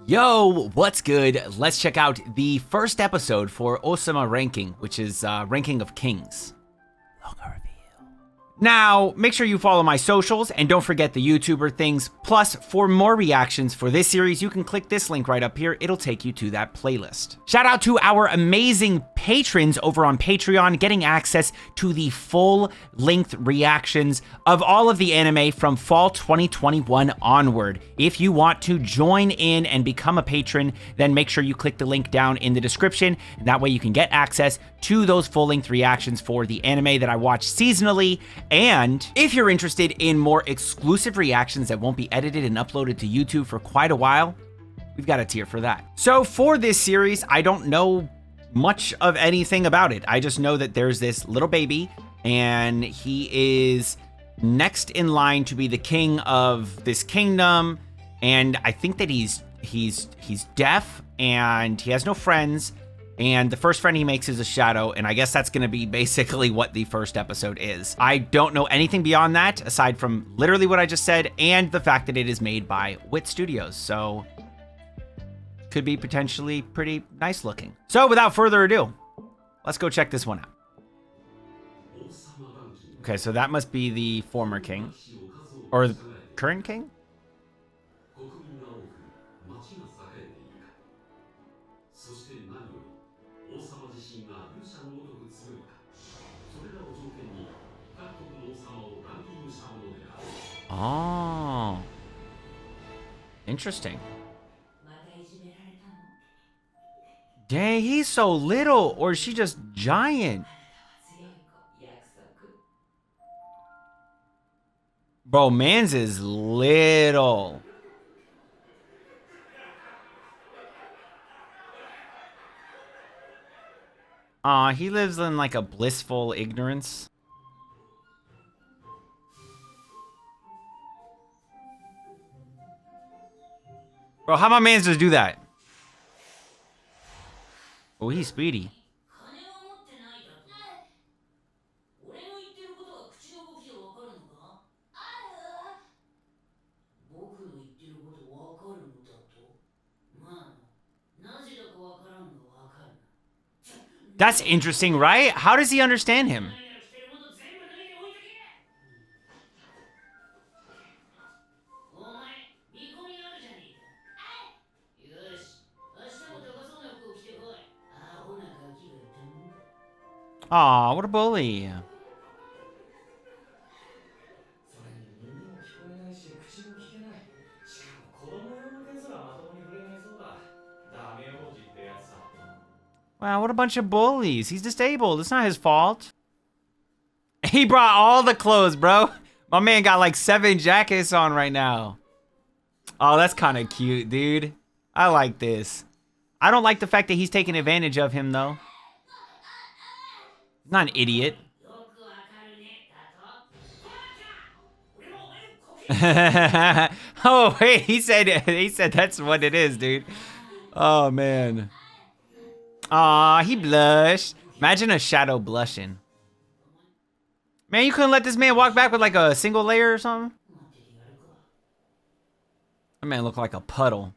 Yo, what's good? Let's check out the first episode for Osama Ranking, which is Ranking of Kings. Logo reveal. Now, make sure you follow my socials and don't forget the YouTuber things. Plus, for more reactions for this series, you can click this link right up here. It'll take you to that playlist. Shout out to our amazing patrons over on Patreon, getting access to the full-length reactions of all of the anime from fall 2021 onward. If you want to join in and become a patron, then make sure you click the link down in the description. And that way you can get access to those full-length reactions for the anime that I watch seasonally. And if you're interested in more exclusive reactions that won't be edited and uploaded to YouTube for quite a while, we've got a tier for that. So for this series, I don't know much of anything about it. I just know that there's this little baby and he is next in line to be the king of this kingdom. And I think that he's deaf and he has no friends. And the first friend he makes is a shadow, and I guess that's gonna be basically what the first episode is. I don't know anything beyond that, aside from literally what I just said, and the fact that it is made by Wit Studios, so could be potentially pretty nice looking. So without further ado, let's go check this one out. Okay, so that must be the former king, or the current king? Oh, interesting. Dang, he's so little, or is she just giant? Bro, man's is little. Aw, he lives in like a blissful ignorance. Bro, how my mans just do that? Oh, he's speedy. That's interesting, right? How does he understand him? Aw, what a bully. Wow, what a bunch of bullies. He's disabled. It's not his fault. He brought all the clothes, bro. My man got like 7 jackets on right now. Oh, that's kind of cute, dude. I like this. I don't like the fact that he's taking advantage of him, though. Not an idiot. Oh, wait, he said that's what it is, dude. Oh, man. Aw, he blushed. Imagine a shadow blushing. Man, you couldn't let this man walk back with like a single layer or something? That man looked like a puddle.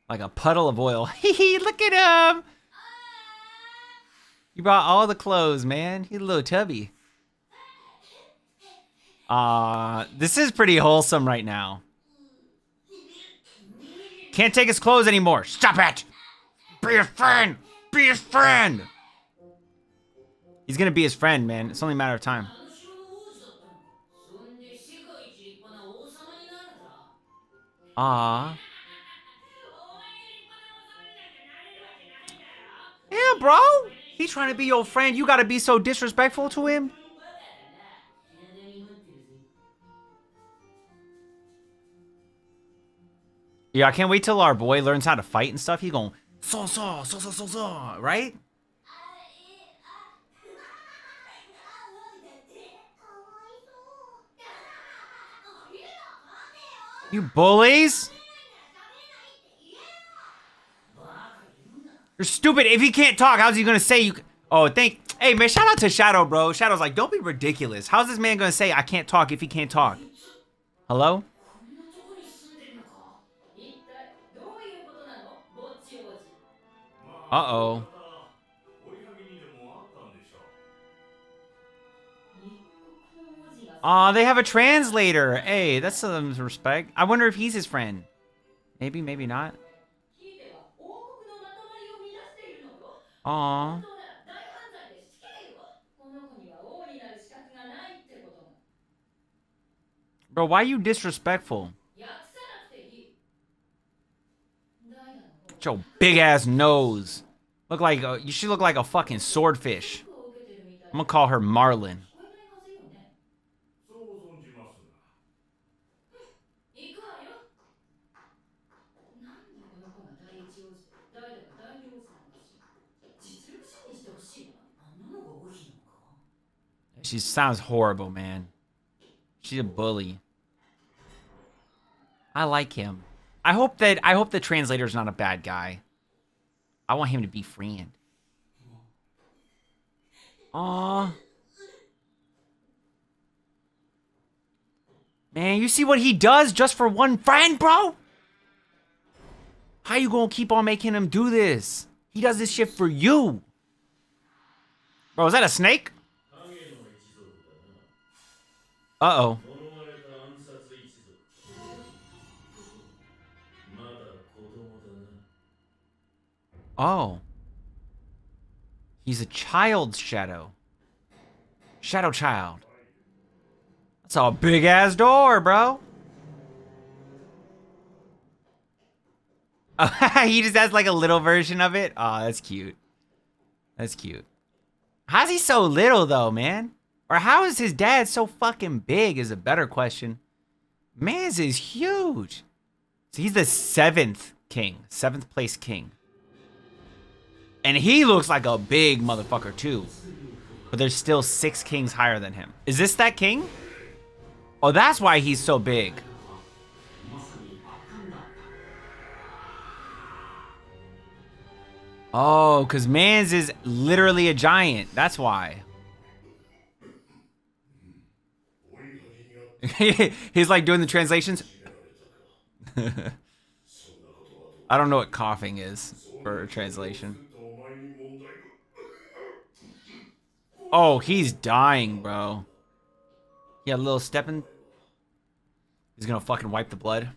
Like a puddle of oil. Hee, look at him. You brought all the clothes, man. He's a little tubby. This is pretty wholesome right now. Can't take his clothes anymore. Stop it. Be a friend. Be his friend. He's gonna be his friend, man. It's only a matter of time. Ah. Yeah, bro. He's trying to be your friend. You gotta be so disrespectful to him. Yeah, I can't wait till our boy learns how to fight and stuff. He's going so, right? You bullies? You're stupid. If he can't talk, how's he gonna say you? Oh, hey, man, shout out to Shadow, bro. Shadow's like, don't be ridiculous. How's this man gonna say I can't talk if he can't talk? Hello? Uh-oh. Aw, they have a translator. Hey, that's some respect. I wonder if he's his friend. Maybe, maybe not. Aw. Bro, why are you disrespectful? Your big ass nose. Look like you should look like a fucking swordfish. I'm gonna call her Marlin. She sounds horrible, man. She's a bully. I like him. I hope the translator's not a bad guy. I want him to be friend. Aw. Man, you see what he does just for one friend, bro? How you gonna keep on making him do this? He does this shit for you. Bro, is that a snake? Uh-oh. Oh. He's a child's shadow. Shadow child. That's a big-ass door, bro. He just has like a little version of it. Oh, that's cute. That's cute. How's he so little, though, man? Or how is his dad so fucking big is a better question. Man's is huge. So he's the 7th king. 7th place king. And he looks like a big motherfucker, too. But there's still 6 kings higher than him. Is this that king? Oh, that's why he's so big. Oh, because Mans is literally a giant. That's why. He's like doing the translations. I don't know what coughing is for a translation. Oh, he's dying, bro. Yeah, a little stepping. He's gonna fucking wipe the blood.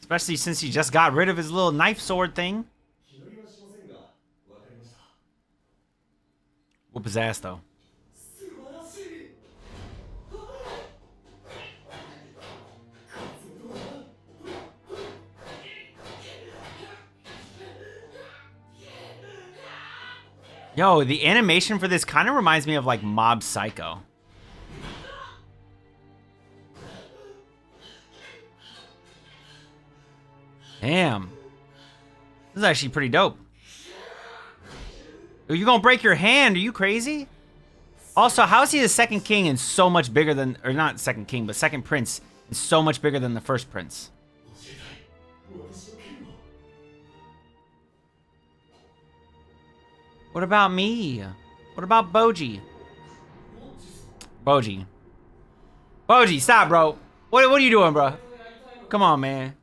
Especially since he just got rid of his little knife sword thing. Whoop his ass, though. Yo, the animation for this kind of reminds me of like Mob Psycho. Damn. This is actually pretty dope. Are you gonna break your hand? Are you crazy? Also, how is he the second king and so much bigger than, or not second king, but second prince and so much bigger than the first prince? What about me? What about Bojji? Bojji. Bojji, stop, bro. What are you doing, bro? Come on, man.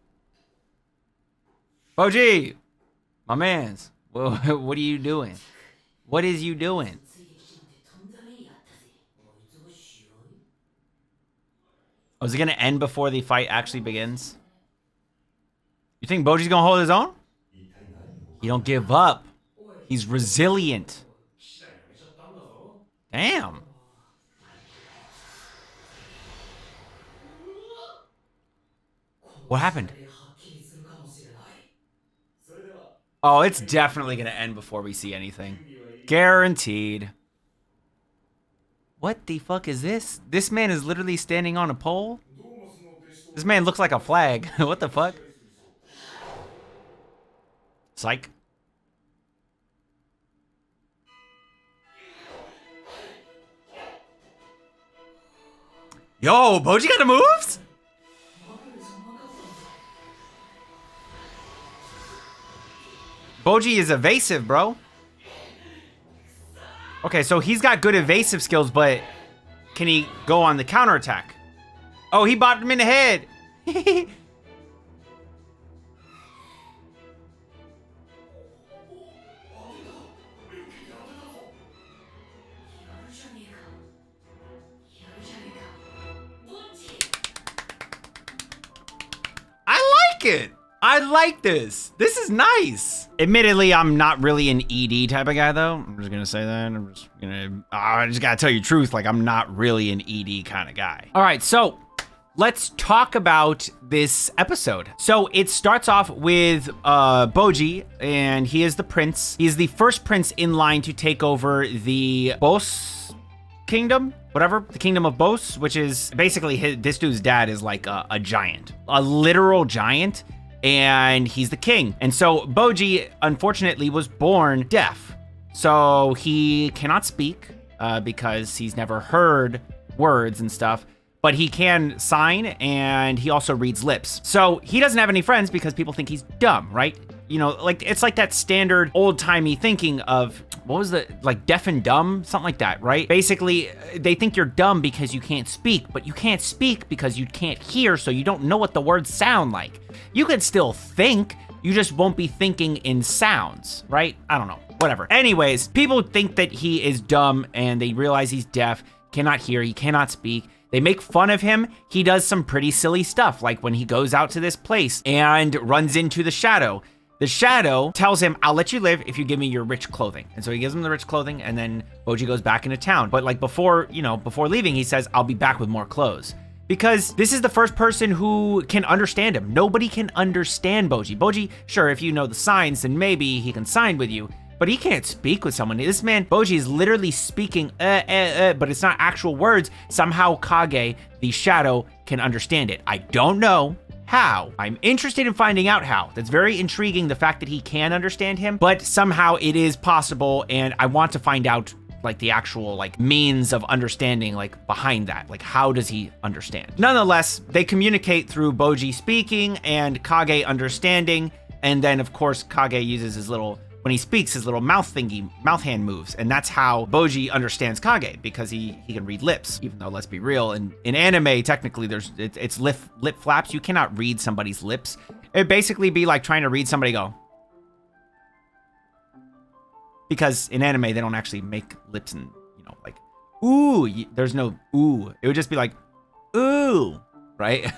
Bojji. My mans. What are you doing? What is you doing? Oh, is it gonna end before the fight actually begins? You think Bojji's gonna hold his own? He don't give up. He's resilient. Damn. What happened? Oh, it's definitely gonna end before we see anything. Guaranteed. What the fuck is this? This man is literally standing on a pole? This man looks like a flag. What the fuck? Psych. Yo, Bojji got the moves? Bojji is evasive, bro. Okay, so he's got good evasive skills, but can he go on the counterattack? Oh, he bopped him in the head. I like it. I like this. This is nice. Admittedly, I'm not really an ED type of guy, though. I'm just gonna say that. I just gotta tell you the truth. Like, I'm not really an ED kind of guy. All right, so let's talk about this episode. So it starts off with Bojji, and he is the prince. He is the first prince in line to take over the Bos kingdom, whatever, the kingdom of Bos, which is basically this dude's dad is like a giant, a literal giant. And he's the king. And so Bojji, unfortunately, was born deaf. So he cannot speak because he's never heard words and stuff, but he can sign, and he also reads lips. So he doesn't have any friends because people think he's dumb, right? You know, like it's like that standard old-timey thinking of, what was the, like deaf and dumb, something like that, right? Basically, they think you're dumb because you can't speak, but you can't speak because you can't hear, so you don't know what the words sound like. You could still think, you just won't be thinking in sounds, right? I don't know, whatever. Anyways, people think that he is dumb, and they realize he's deaf, cannot hear, he cannot speak. They make fun of him. He does some pretty silly stuff, like when he goes out to this place and runs into the shadow. The shadow tells him, I'll let you live if you give me your rich clothing. And so he gives him the rich clothing, and then Bojji goes back into town. But like before leaving, he says, I'll be back with more clothes. Because this is the first person who can understand him. Nobody can understand Bojji. Bojji, sure, if you know the signs, then maybe he can sign with you. But he can't speak with someone. This man, Bojji, is literally speaking, but it's not actual words. Somehow Kage, the shadow, can understand it. I don't know how. I'm interested in finding out how. That's very intriguing, the fact that he can understand him, but somehow it is possible, and I want to find out like the actual like means of understanding, like behind that, like how does he understand? Nonetheless, they communicate through Bojji speaking and Kage understanding, and then of course Kage uses his little, when he speaks, his little mouth hand moves, and that's how Bojji understands Kage, because he can read lips. Even though, let's be real, in anime, technically it's lip flaps. You cannot read somebody's lips. It'd basically be like trying to read somebody go. Because in anime, they don't actually make lips and, like, ooh, there's no ooh. It would just be like, ooh, right?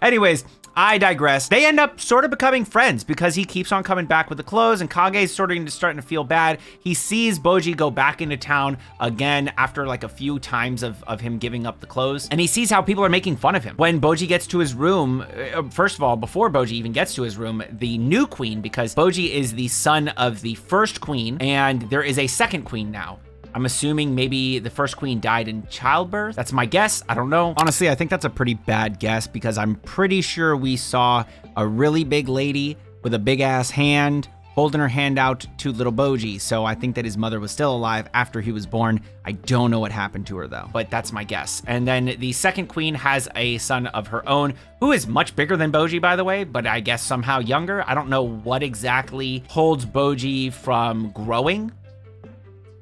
Anyways, I digress. They end up sort of becoming friends because he keeps on coming back with the clothes, and Kage's starting to feel bad. He sees Bojji go back into town again after like a few times of him giving up the clothes, and he sees how people are making fun of him. When Bojji gets to his room, first of all, before Bojji even gets to his room, the new queen, because Bojji is the son of the first queen, and there is a second queen now. I'm assuming maybe the first queen died in childbirth. That's my guess. I don't know. Honestly, I think that's a pretty bad guess because I'm pretty sure we saw a really big lady with a big ass hand holding her hand out to little Bojji. So I think that his mother was still alive after he was born. I don't know what happened to her though, but that's my guess. And then the second queen has a son of her own who is much bigger than Bojji, by the way, but I guess somehow younger. I don't know what exactly holds Bojji from growing.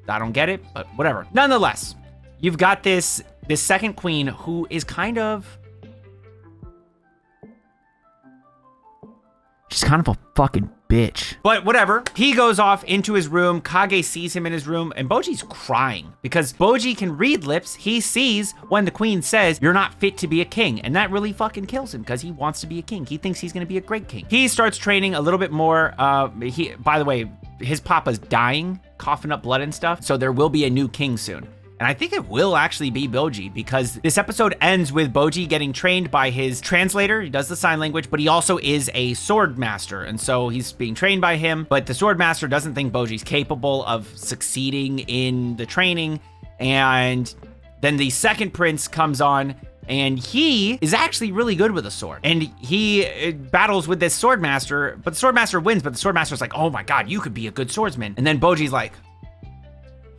I don't get it, but whatever. Nonetheless, you've got this second queen who is kind of, she's kind of a fucking bitch. But whatever. He goes off into his room. Kage sees him in his room, and Bojji's crying because Bojji can read lips. He sees when the queen says, you're not fit to be a king. And that really fucking kills him because he wants to be a king. He thinks he's going to be a great king. He starts training a little bit more. By the way, his papa's dying, coughing up blood and stuff. So there will be a new king soon. And I think it will actually be Bojji because this episode ends with Bojji getting trained by his translator. He does the sign language, but he also is a sword master. And so he's being trained by him, but the sword master doesn't think Bojji's capable of succeeding in the training. And then the second prince comes on, and he is actually really good with a sword. And he battles with this sword master, but the sword master wins, but the sword master's like, oh my God, you could be a good swordsman. And then Bojji's like,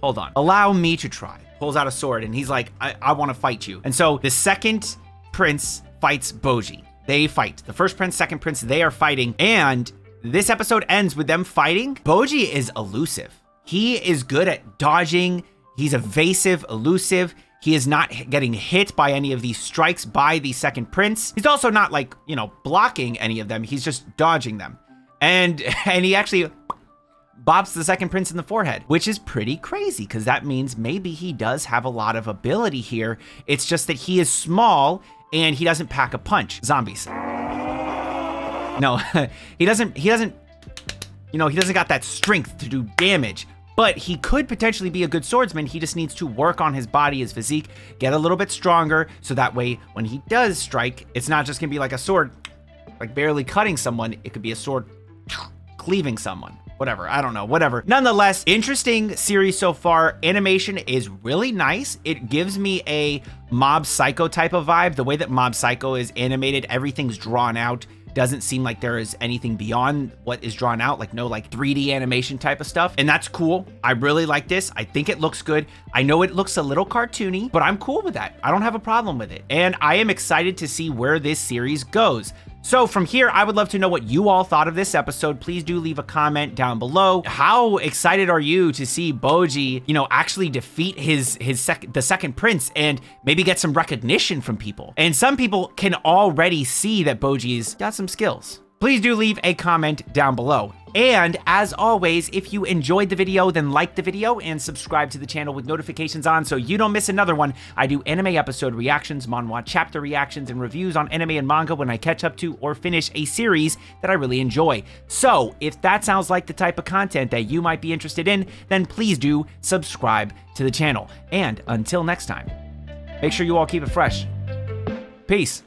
hold on, allow me to try. pulls out a sword, and he's like, I want to fight you. And so the second prince fights Bojji. They fight. The first prince, second prince, they are fighting. And this episode ends with them fighting. Bojji is elusive. He is good at dodging. He's evasive, elusive. He is not getting hit by any of these strikes by the second prince. He's also not like, blocking any of them. He's just dodging them. And he actually bops the second prince in the forehead, which is pretty crazy because that means maybe he does have a lot of ability here. It's just that he is small and he doesn't pack a punch. Zombies. No, he doesn't got that strength to do damage. But he could potentially be a good swordsman. He just needs to work on his body, his physique, get a little bit stronger, so that way when he does strike, it's not just gonna be like a sword, like barely cutting someone. It could be a sword cleaving someone. Whatever, I don't know, whatever. Nonetheless, interesting series so far. Animation is really nice. It gives me a Mob Psycho type of vibe. The way that Mob Psycho is animated, everything's drawn out. Doesn't seem like there is anything beyond what is drawn out, like no 3D animation type of stuff. And that's cool. I really like this. I think it looks good. I know it looks a little cartoony, but I'm cool with that. I don't have a problem with it. And I am excited to see where this series goes. So from here, I would love to know what you all thought of this episode. Please do leave a comment down below. How excited are you to see Bojji, actually defeat the second prince and maybe get some recognition from people? And some people can already see that Bojji's got some skills. Please do leave a comment down below. And as always, if you enjoyed the video, then like the video and subscribe to the channel with notifications on so you don't miss another one. I do anime episode reactions, manhwa chapter reactions, and reviews on anime and manga when I catch up to or finish a series that I really enjoy. So if that sounds like the type of content that you might be interested in, then please do subscribe to the channel. And until next time, make sure you all keep it fresh. Peace.